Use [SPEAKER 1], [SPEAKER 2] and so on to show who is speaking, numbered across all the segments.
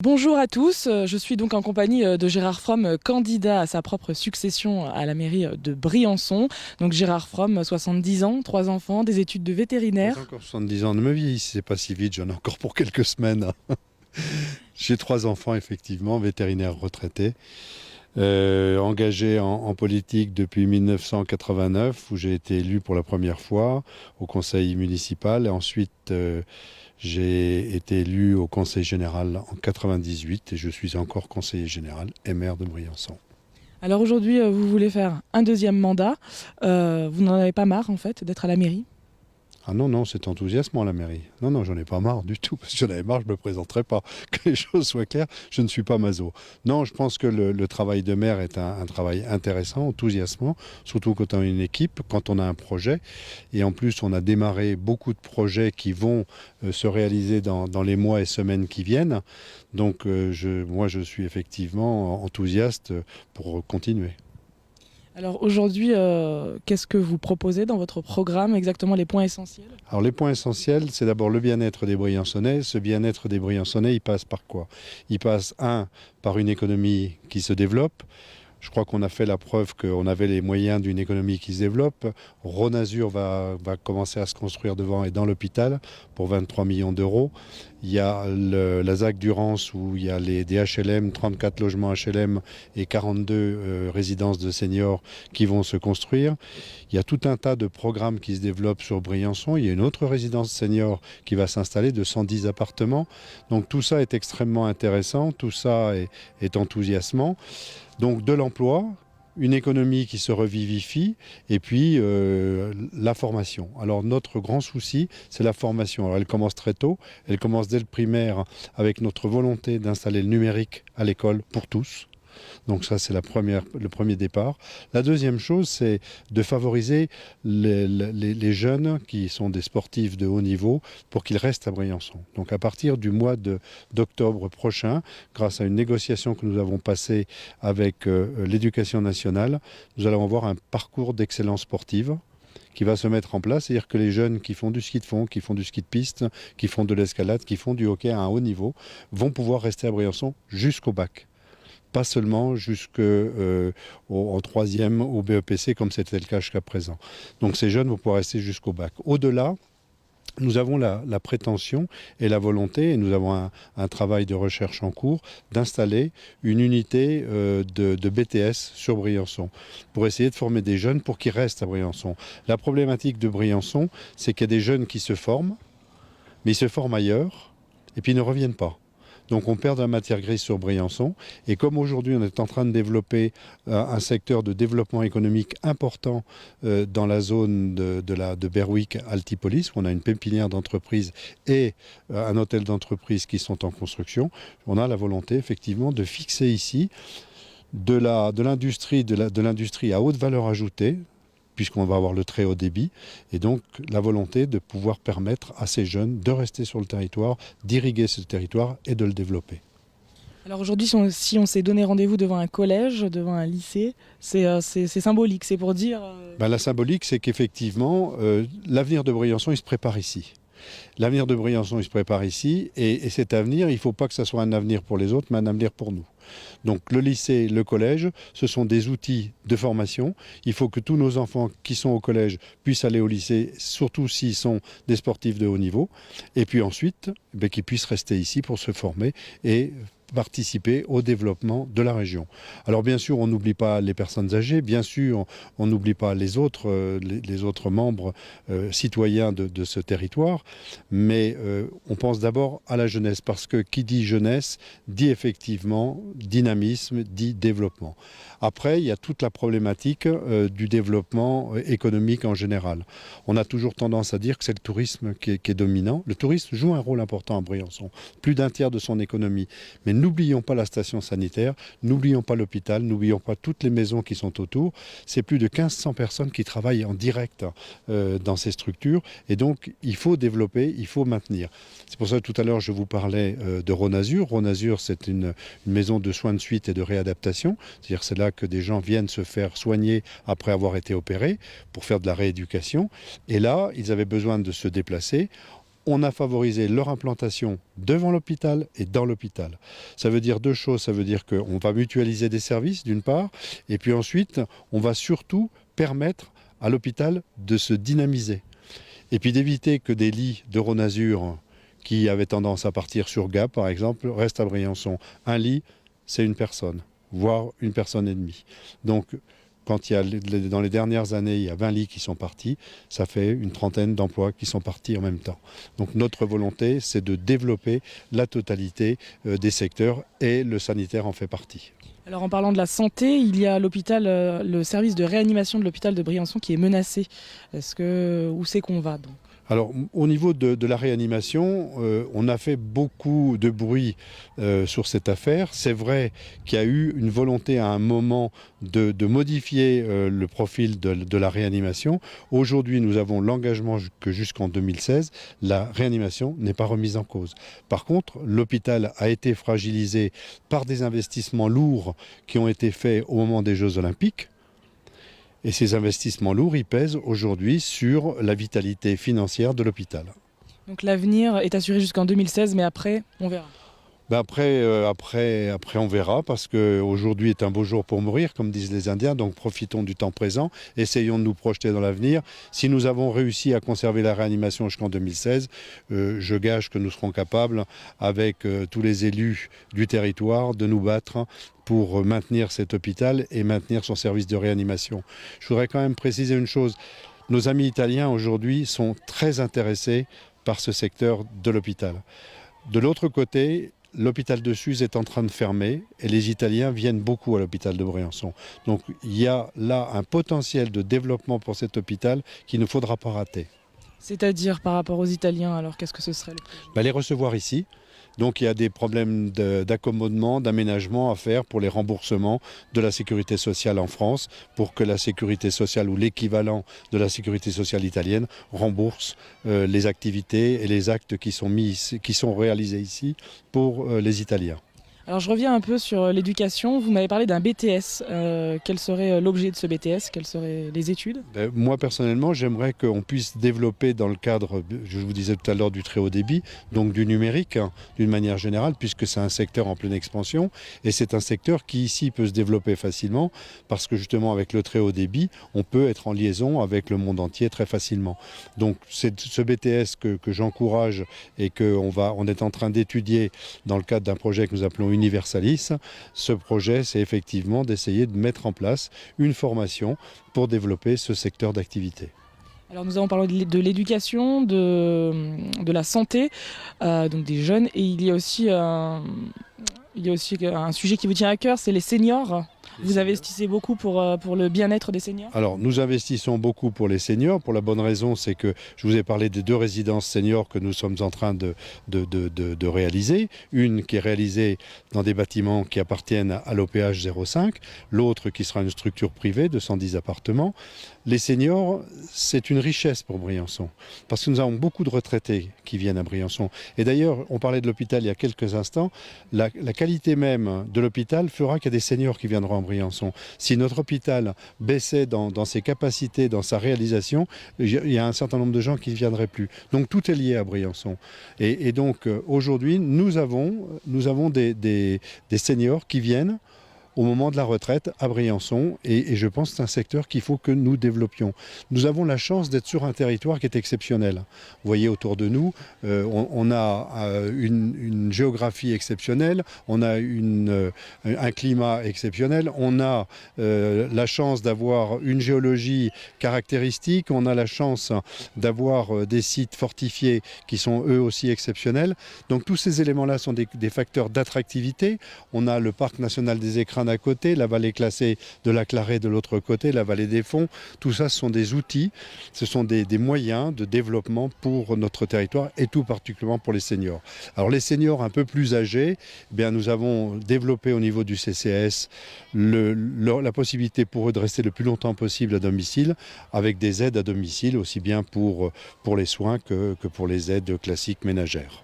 [SPEAKER 1] Bonjour à tous, je suis donc en compagnie de Gérard Fromm, candidat à sa propre succession à la mairie de Briançon. Donc Gérard Fromm, 70 ans, 3 enfants, des études de
[SPEAKER 2] Pas
[SPEAKER 1] vétérinaire.
[SPEAKER 2] encore 70 ans, ne me vieillissez pas si vite, j'en ai encore pour quelques semaines. J'ai 3 enfants, effectivement, vétérinaires retraités, engagé en politique depuis 1989, où j'ai été élu pour la première fois au conseil municipal. Et ensuite, j'ai été élu au conseil général en 98 et je suis encore conseiller général et maire de Briançon.
[SPEAKER 1] Alors aujourd'hui, vous voulez faire un deuxième mandat. Vous n'en avez pas marre en fait d'être à la mairie?
[SPEAKER 2] Ah non, non, c'est enthousiasmant la mairie. Non, non, j'en ai pas marre du tout. Parce que j'en avais marre, je ne me présenterai pas. Que les choses soient claires, je ne suis pas maso. Non, je pense que le travail de maire est un travail intéressant, enthousiasmant, surtout quand on a une équipe, quand on a un projet. Et en plus, on a démarré beaucoup de projets qui vont se réaliser dans les mois et semaines qui viennent. Donc, moi, je suis effectivement enthousiaste pour continuer.
[SPEAKER 1] Alors aujourd'hui, qu'est-ce que vous proposez dans votre programme, exactement les points essentiels?
[SPEAKER 2] Alors les points essentiels, c'est d'abord le bien-être des Briançonnais. Ce bien-être des Briançonnais, il passe par quoi? Il passe, par une économie qui se développe. Je crois qu'on a fait la preuve qu'on avait les moyens d'une économie qui se développe. Rhône-Azur va commencer à se construire devant et dans l'hôpital pour 23 millions d'euros. Il y a la ZAC Durance où il y a des HLM, 34 logements HLM et 42 résidences de seniors qui vont se construire. Il y a tout un tas de programmes qui se développent sur Briançon. Il y a une autre résidence senior qui va s'installer de 110 appartements. Donc tout ça est extrêmement intéressant, tout ça est enthousiasmant. Donc de l'emploi, une économie qui se revivifie et puis la formation. Alors notre grand souci, c'est la formation. Alors elle commence très tôt, elle commence dès le primaire avec notre volonté d'installer le numérique à l'école pour tous. Donc ça, c'est le premier départ. La deuxième chose, c'est de favoriser les jeunes qui sont des sportifs de haut niveau pour qu'ils restent à Briançon. Donc à partir du mois d'octobre prochain, grâce à une négociation que nous avons passée avec l'éducation nationale, nous allons avoir un parcours d'excellence sportive qui va se mettre en place, c'est-à-dire que les jeunes qui font du ski de fond, qui font du ski de piste, qui font de l'escalade, qui font du hockey à un haut niveau, vont pouvoir rester à Briançon jusqu'au bac, pas seulement jusqu'en troisième au BEPC comme c'était le cas jusqu'à présent. Donc ces jeunes vont pouvoir rester jusqu'au bac. Au-delà, nous avons la prétention et la volonté, et nous avons un travail de recherche en cours, d'installer une unité de BTS sur Briançon, pour essayer de former des jeunes pour qu'ils restent à Briançon. La problématique de Briançon, c'est qu'il y a des jeunes qui se forment, mais ils se forment ailleurs, et puis ils ne reviennent pas. Donc on perd de la matière grise sur Briançon. Et comme aujourd'hui on est en train de développer un secteur de développement économique important dans la zone de Berwick-Altipolis, où on a une pépinière d'entreprises et un hôtel d'entreprise qui sont en construction, on a la volonté effectivement de fixer ici de l'industrie à haute valeur ajoutée, puisqu'on va avoir le très haut débit, et donc la volonté de pouvoir permettre à ces jeunes de rester sur le territoire, d'irriguer ce territoire et de le développer.
[SPEAKER 1] Alors aujourd'hui, si on s'est donné rendez-vous devant un collège, devant un lycée, c'est symbolique, c'est pour dire...
[SPEAKER 2] Ben, la symbolique, c'est qu'effectivement, l'avenir de Briançon, il se prépare ici. L'avenir de Briançon, il se prépare ici, et cet avenir, il ne faut pas que ce soit un avenir pour les autres, mais un avenir pour nous. Donc le lycée, le collège, ce sont des outils de formation. Il faut que tous nos enfants qui sont au collège puissent aller au lycée, surtout s'ils sont des sportifs de haut niveau. Et puis ensuite, qu'ils puissent rester ici pour se former et participer au développement de la région. Alors bien sûr, on n'oublie pas les personnes âgées, bien sûr, on n'oublie pas les autres membres citoyens de ce territoire, mais on pense d'abord à la jeunesse, parce que qui dit jeunesse dit effectivement dynamisme, dit développement. Après, il y a toute la problématique du développement économique en général. On a toujours tendance à dire que c'est le tourisme qui est dominant. Le tourisme joue un rôle important à Briançon, plus d'un tiers de son économie. Mais n'oublions pas la station sanitaire, n'oublions pas l'hôpital, n'oublions pas toutes les maisons qui sont autour. C'est plus de 1500 personnes qui travaillent en direct dans ces structures. Et donc, il faut développer, il faut maintenir. C'est pour ça que tout à l'heure, je vous parlais de Rhône-Azur. Rhône-Azur, c'est une maison de soins de suite et de réadaptation. C'est-à-dire c'est là que des gens viennent se faire soigner après avoir été opérés pour faire de la rééducation. Et là, ils avaient besoin de se déplacer. on a favorisé leur implantation devant l'hôpital et dans l'hôpital. Ça veut dire deux choses. Ça veut dire qu'on va mutualiser des services, d'une part, et puis ensuite, on va surtout permettre à l'hôpital de se dynamiser. Et puis d'éviter que des lits d'Euronasure qui avaient tendance à partir sur Gap, par exemple, restent à Briançon. Un lit, c'est une personne, voire une personne et demie. Donc, quand dans les dernières années, il y a 20 lits qui sont partis, ça fait une trentaine d'emplois qui sont partis en même temps. Donc notre volonté, c'est de développer la totalité des secteurs et le sanitaire en fait partie.
[SPEAKER 1] Alors en parlant de la santé, il y a l'hôpital, le service de réanimation de l'hôpital de Briançon qui est menacé. Où c'est qu'on va donc ?
[SPEAKER 2] Alors, au niveau de la réanimation, on a fait beaucoup de bruit sur cette affaire. C'est vrai qu'il y a eu une volonté à un moment de modifier le profil de la réanimation. Aujourd'hui, nous avons l'engagement que jusqu'en 2016, la réanimation n'est pas remise en cause. Par contre, l'hôpital a été fragilisé par des investissements lourds qui ont été faits au moment des Jeux Olympiques. Et ces investissements lourds, ils pèsent aujourd'hui sur la vitalité financière de l'hôpital.
[SPEAKER 1] Donc l'avenir est assuré jusqu'en 2016, mais après, on verra.
[SPEAKER 2] Après, on verra, parce qu'aujourd'hui est un beau jour pour mourir, comme disent les Indiens, donc profitons du temps présent, essayons de nous projeter dans l'avenir. Si nous avons réussi à conserver la réanimation jusqu'en 2016, je gage que nous serons capables, avec tous les élus du territoire, de nous battre pour maintenir cet hôpital et maintenir son service de réanimation. Je voudrais quand même préciser une chose, nos amis italiens aujourd'hui sont très intéressés par ce secteur de l'hôpital. De l'autre côté, l'hôpital de Suse est en train de fermer et les Italiens viennent beaucoup à l'hôpital de Briançon. Donc il y a là un potentiel de développement pour cet hôpital qu'il ne faudra pas rater.
[SPEAKER 1] C'est-à-dire par rapport aux Italiens, alors qu'est-ce que ce serait ?
[SPEAKER 2] Les recevoir ici. Donc il y a des problèmes d'accommodement, d'aménagement à faire pour les remboursements de la sécurité sociale en France, pour que la sécurité sociale ou l'équivalent de la sécurité sociale italienne rembourse les activités et les actes qui sont réalisés ici pour les Italiens.
[SPEAKER 1] Alors je reviens un peu sur l'éducation. Vous m'avez parlé d'un BTS. Quel serait l'objet de ce BTS ? Quelles seraient les études ?
[SPEAKER 2] Moi personnellement, j'aimerais qu'on puisse développer dans le cadre, je vous disais tout à l'heure, du très haut débit, donc du numérique, d'une manière générale, puisque c'est un secteur en pleine expansion. Et c'est un secteur qui ici peut se développer facilement, parce que justement avec le très haut débit, on peut être en liaison avec le monde entier très facilement. Donc c'est ce BTS que j'encourage et qu'on est en train d'étudier dans le cadre d'un projet que nous appelons Universalis. Ce projet, c'est effectivement d'essayer de mettre en place une formation pour développer ce secteur d'activité.
[SPEAKER 1] Alors nous avons parlé de l'éducation, de la santé, donc des jeunes, et il y a aussi un sujet qui vous tient à cœur, c'est les seniors. Vous investissez beaucoup pour le bien-être des seniors ?
[SPEAKER 2] Alors, nous investissons beaucoup pour les seniors. Pour la bonne raison, c'est que je vous ai parlé des 2 résidences seniors que nous sommes en train de réaliser. Une qui est réalisée dans des bâtiments qui appartiennent à l'OPH 05, l'autre qui sera une structure privée de 110 appartements. Les seniors, c'est une richesse pour Briançon, parce que nous avons beaucoup de retraités qui viennent à Briançon. Et d'ailleurs, on parlait de l'hôpital il y a quelques instants, la qualité même de l'hôpital fera qu'il y a des seniors qui viendront à Briançon. Si notre hôpital baissait dans ses capacités, dans sa réalisation, il y a un certain nombre de gens qui ne viendraient plus. Donc tout est lié à Briançon. Et donc aujourd'hui, nous avons des seniors qui viennent au moment de la retraite à Briançon, et je pense que c'est un secteur qu'il faut que nous développions. Nous avons la chance d'être sur un territoire qui est exceptionnel. Vous voyez autour de nous, on a une géographie exceptionnelle, on a un climat exceptionnel, on a la chance d'avoir une géologie caractéristique, on a la chance d'avoir des sites fortifiés qui sont eux aussi exceptionnels. Donc tous ces éléments-là sont des facteurs d'attractivité. On a le parc national des Écrins d'un côté, la vallée classée de la Clarée de l'autre côté, la vallée des Fonds. Tout ça, ce sont des outils, ce sont des moyens de développement pour notre territoire et tout particulièrement pour les seniors. Alors les seniors un peu plus âgés, nous avons développé au niveau du CCAS la possibilité pour eux de rester le plus longtemps possible à domicile, avec des aides à domicile, aussi bien pour les soins que pour les aides classiques ménagères.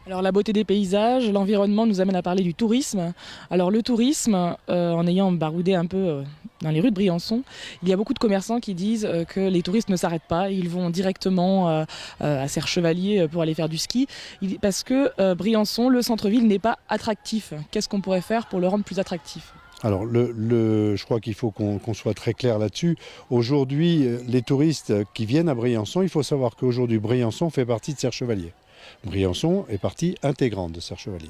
[SPEAKER 1] Alors la beauté des paysages, l'environnement nous amène à parler du tourisme. Alors le tourisme, en ayant baroudé un peu dans les rues de Briançon, il y a beaucoup de commerçants qui disent que les touristes ne s'arrêtent pas, ils vont directement à Serre-Chevalier pour aller faire du ski, parce que Briançon, le centre-ville, n'est pas attractif. Qu'est-ce qu'on pourrait faire pour le rendre plus attractif ?
[SPEAKER 2] Alors, je crois qu'il faut qu'on soit très clair là-dessus. Aujourd'hui, les touristes qui viennent à Briançon, il faut savoir qu'aujourd'hui, Briançon fait partie de Serre-Chevalier. Briançon est partie intégrante de Serre-Chevalier.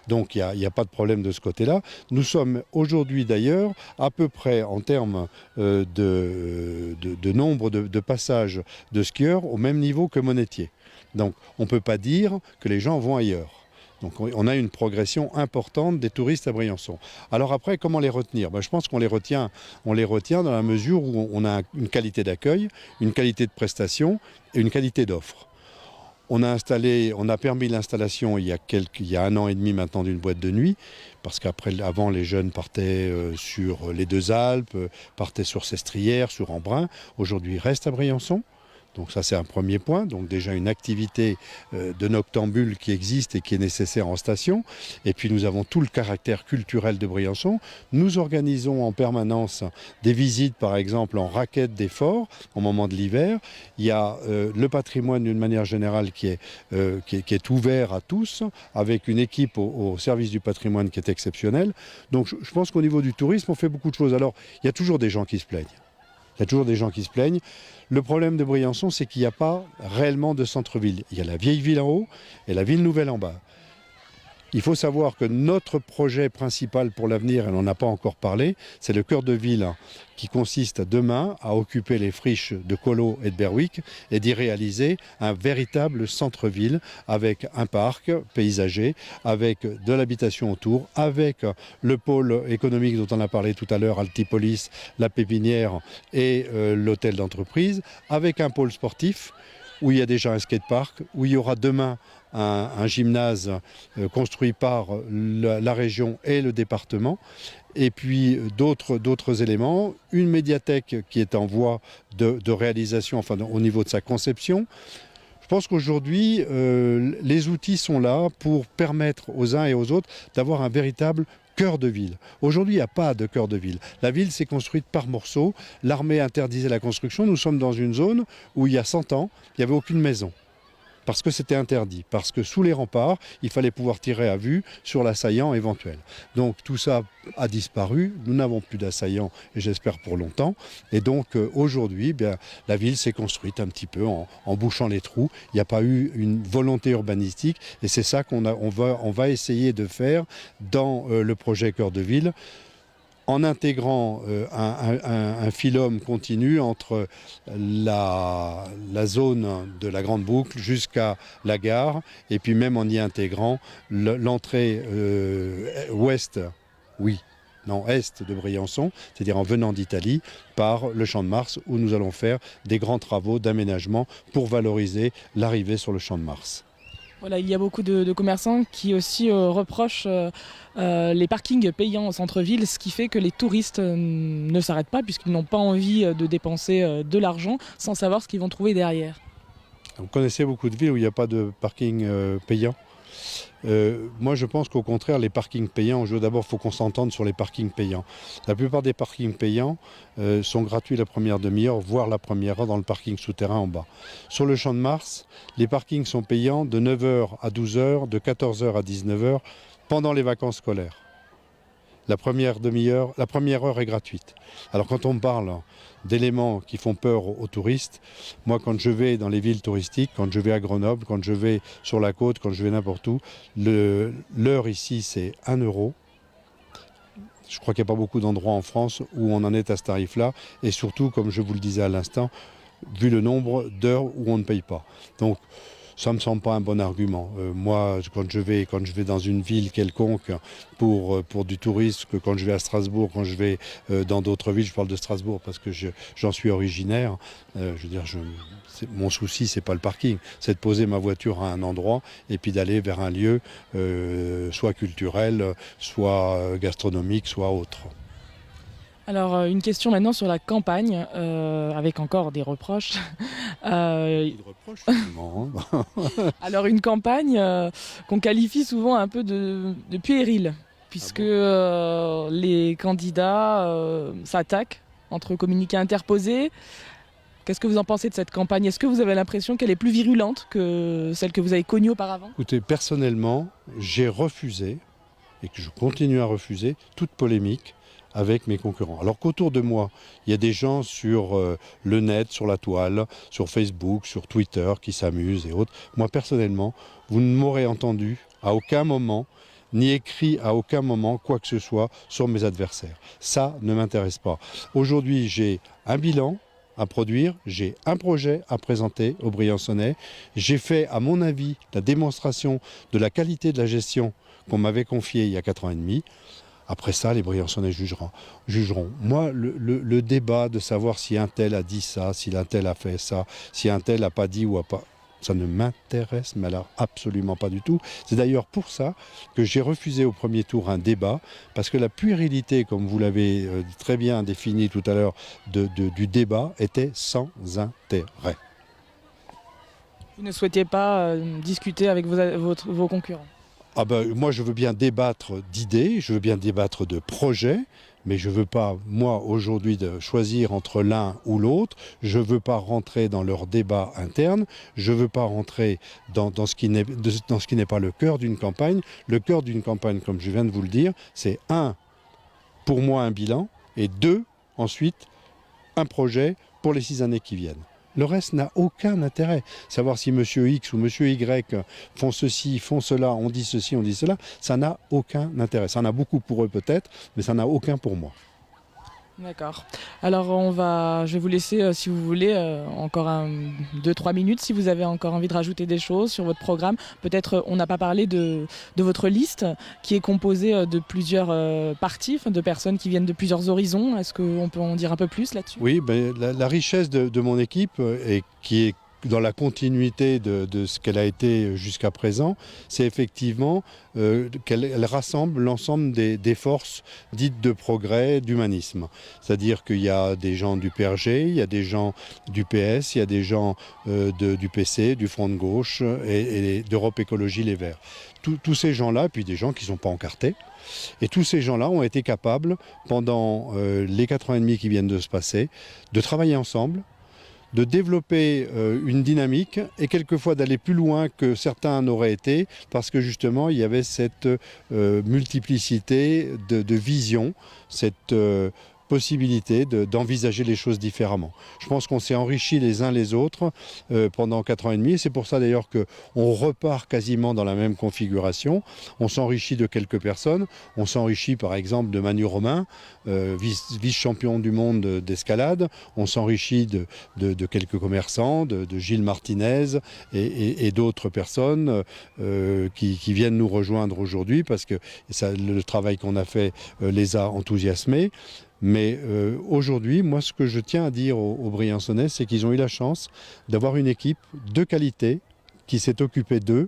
[SPEAKER 2] Donc il n'y a pas de problème de ce côté-là. Nous sommes aujourd'hui d'ailleurs à peu près en termes de nombre de passages de skieurs au même niveau que Monetier. Donc on ne peut pas dire que les gens vont ailleurs. Donc on a une progression importante des touristes à Briançon. Alors après, comment les retenir ? Je pense qu'on les retient dans la mesure où on a une qualité d'accueil, une qualité de prestation et une qualité d'offre. On a permis l'installation il y a 1 an et demi maintenant d'une boîte de nuit, parce qu'avant les jeunes partaient sur les Deux Alpes, partaient sur Sestrières, sur Embrun. Aujourd'hui, ils restent à Briançon. Donc ça, c'est un premier point. Donc déjà une activité de noctambule qui existe et qui est nécessaire en station. Et puis nous avons tout le caractère culturel de Briançon. Nous organisons en permanence des visites, par exemple, en raquettes des forts, au moment de l'hiver. Il y a le patrimoine, d'une manière générale, qui est ouvert à tous, avec une équipe au service du patrimoine qui est exceptionnelle. Donc je pense qu'au niveau du tourisme, on fait beaucoup de choses. Alors, il y a toujours des gens qui se plaignent. Le problème de Briançon, c'est qu'il n'y a pas réellement de centre-ville. Il y a la vieille ville en haut et la ville nouvelle en bas. Il faut savoir que notre projet principal pour l'avenir, et on n'en a pas encore parlé, c'est le cœur de ville qui consiste demain à occuper les friches de Colo et de Berwick et d'y réaliser un véritable centre-ville avec un parc paysager, avec de l'habitation autour, avec le pôle économique dont on a parlé tout à l'heure, Altipolis, la Pépinière et l'hôtel d'entreprise, avec un pôle sportif où il y a déjà un skatepark, où il y aura demain un gymnase construit par la région et le département, et puis d'autres éléments, une médiathèque qui est en voie de réalisation, enfin au niveau de sa conception. Je pense qu'aujourd'hui, les outils sont là pour permettre aux uns et aux autres d'avoir un véritable cœur de ville. Aujourd'hui, il n'y a pas de cœur de ville. La ville s'est construite par morceaux. L'armée interdisait la construction. Nous sommes dans une zone où il y a 100 ans, il n'y avait aucune maison. Parce que c'était interdit, parce que sous les remparts, il fallait pouvoir tirer à vue sur l'assaillant éventuel. Donc tout ça a disparu, nous n'avons plus d'assaillants, et j'espère pour longtemps. Et donc aujourd'hui, la ville s'est construite un petit peu en bouchant les trous. Il n'y a pas eu une volonté urbanistique, et c'est ça qu'on va essayer de faire dans le projet Cœur de Ville, en intégrant un phylum continu entre la zone de la Grande Boucle jusqu'à la gare, et puis même en y intégrant l'entrée est de Briançon, c'est-à-dire en venant d'Italie, par le Champ de Mars, où nous allons faire des grands travaux d'aménagement pour valoriser l'arrivée sur le Champ de Mars.
[SPEAKER 1] Voilà, il y a beaucoup de commerçants qui aussi reprochent les parkings payants au centre-ville, ce qui fait que les touristes ne s'arrêtent pas puisqu'ils n'ont pas envie de dépenser de l'argent sans savoir ce qu'ils vont trouver derrière.
[SPEAKER 2] Vous connaissez beaucoup de villes où il n'y a pas de parking payant ? Moi je pense qu'au contraire les parkings payants, d'abord il faut qu'on s'entende sur les parkings payants. La plupart des parkings payants sont gratuits la première demi-heure, voire la première heure dans le parking souterrain en bas. Sur le Champ de Mars, les parkings sont payants de 9h à 12h, de 14h à 19h pendant les vacances scolaires. La première heure est gratuite. Alors quand on parle d'éléments qui font peur aux touristes, moi quand je vais dans les villes touristiques, quand je vais à Grenoble, quand je vais sur la côte, quand je vais n'importe où, l'heure ici c'est 1 euro. Je crois qu'il n'y a pas beaucoup d'endroits en France où on en est à ce tarif-là. Et surtout, comme je vous le disais à l'instant, vu le nombre d'heures où on ne paye pas. Donc, ça ne me semble pas un bon argument. Moi, quand je vais dans une ville quelconque pour du tourisme, que quand je vais à Strasbourg, quand je vais dans d'autres villes, je parle de Strasbourg parce que j'en suis originaire, mon souci, c'est pas le parking, c'est de poser ma voiture à un endroit et puis d'aller vers un lieu soit culturel, soit gastronomique, soit autre.
[SPEAKER 1] Alors, une question maintenant sur la campagne, avec encore des reproches. Euh,
[SPEAKER 2] Beaucoup de reproches, finalement, hein.
[SPEAKER 1] alors, une campagne qu'on qualifie souvent un peu de puérile, puisque
[SPEAKER 2] bon
[SPEAKER 1] les candidats s'attaquent entre communiqués interposés. Qu'est-ce que vous en pensez de cette campagne? Est-ce que vous avez l'impression qu'elle est plus virulente que celle que vous avez connue auparavant?
[SPEAKER 2] Écoutez, personnellement, j'ai refusé, et que je continue à refuser, toute polémique avec mes concurrents. Alors qu'autour de moi, il y a des gens sur le net, sur la toile, sur Facebook, sur Twitter, qui s'amusent et autres. Moi, personnellement, vous ne m'aurez entendu à aucun moment, ni écrit à aucun moment quoi que ce soit sur mes adversaires. Ça ne m'intéresse pas. Aujourd'hui, j'ai un bilan à produire, j'ai un projet à présenter au Briançonnais. J'ai fait, à mon avis, la démonstration de la qualité de la gestion qu'on m'avait confiée il y a 4 ans et demi. Après ça, les Briançonnais jugeront. Moi, le débat de savoir si un tel a dit ça, si un tel a fait ça, si un tel n'a pas dit ou a pas, ça ne m'intéresse, mais alors absolument pas du tout. C'est d'ailleurs pour ça que j'ai refusé au premier tour un débat, parce que la puérilité, comme vous l'avez très bien défini tout à l'heure, du débat était sans intérêt.
[SPEAKER 1] Vous ne souhaitiez pas discuter avec vos concurrents?
[SPEAKER 2] Ah ben, moi, je veux bien débattre d'idées, je veux bien débattre de projets, mais je ne veux pas, moi, aujourd'hui, choisir entre l'un ou l'autre. Je ne veux pas rentrer dans leur débat interne. Je ne veux pas rentrer dans ce qui n'est pas le cœur d'une campagne. Le cœur d'une campagne, comme je viens de vous le dire, c'est pour moi, un bilan, et 2, ensuite, un projet pour les 6 années qui viennent. Le reste n'a aucun intérêt. Savoir si monsieur X ou monsieur Y font ceci, font cela, on dit ceci, on dit cela, ça n'a aucun intérêt. Ça en a beaucoup pour eux peut-être, mais ça n'a aucun pour moi.
[SPEAKER 1] D'accord. Alors je vais vous laisser, si vous voulez, encore 2-3 minutes, si vous avez encore envie de rajouter des choses sur votre programme. Peut-être on n'a pas parlé de votre liste, qui est composée de plusieurs partis, de personnes qui viennent de plusieurs horizons. Est-ce qu'on peut en dire un peu plus là-dessus?
[SPEAKER 2] Oui, ben, la richesse de mon équipe, et qui est dans la continuité de ce qu'elle a été jusqu'à présent, c'est effectivement qu'elle rassemble l'ensemble des forces dites de progrès, d'humanisme. C'est-à-dire qu'il y a des gens du PRG, il y a des gens du PS, il y a des gens du PC, du Front de gauche et d'Europe Écologie Les Verts. Tous ces gens-là, puis des gens qui ne sont pas encartés. Et tous ces gens-là ont été capables, pendant les 4 ans et demi qui viennent de se passer, de travailler ensemble, de développer une dynamique et quelquefois d'aller plus loin que certains n'auraient été, parce que justement il y avait cette multiplicité de visions, cette possibilité d'envisager les choses différemment. Je pense qu'on s'est enrichis les uns les autres pendant 4 ans et demi, et c'est pour ça d'ailleurs qu'on repart quasiment dans la même configuration. On s'enrichit de quelques personnes, on s'enrichit par exemple de Manu Romain, vice-champion du monde d'escalade, on s'enrichit de quelques commerçants, de Gilles Martinez et d'autres personnes qui viennent nous rejoindre aujourd'hui, parce que le travail qu'on a fait les a enthousiasmés. Mais aujourd'hui, moi, ce que je tiens à dire aux Briançonnais, c'est qu'ils ont eu la chance d'avoir une équipe de qualité qui s'est occupée d'eux,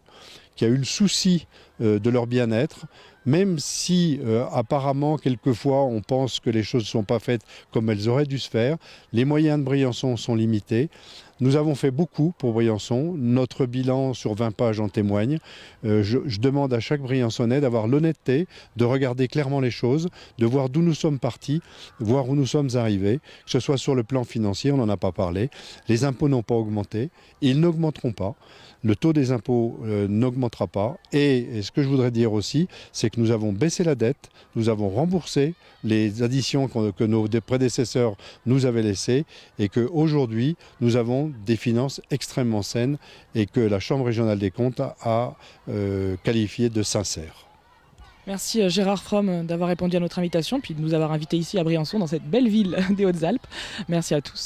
[SPEAKER 2] qui a eu le souci de leur bien-être, même si apparemment, quelquefois, on pense que les choses ne sont pas faites comme elles auraient dû se faire. Les moyens de Briançon sont limités. Nous avons fait beaucoup pour Briançon. Notre bilan sur 20 pages en témoigne. Je demande à chaque Briançonnais d'avoir l'honnêteté de regarder clairement les choses, de voir d'où nous sommes partis, voir où nous sommes arrivés, que ce soit sur le plan financier, on n'en a pas parlé. Les impôts n'ont pas augmenté, ils n'augmenteront pas. Le taux des impôts n'augmentera pas. Et ce que je voudrais dire aussi, c'est que nous avons baissé la dette, nous avons remboursé les additions que nos prédécesseurs nous avaient laissées, et qu'aujourd'hui, nous avons des finances extrêmement saines et que la Chambre régionale des comptes a qualifié de sincères.
[SPEAKER 1] Merci Gérard Fromm d'avoir répondu à notre invitation, puis de nous avoir invités ici à Briançon, dans cette belle ville des Hautes-Alpes. Merci à tous.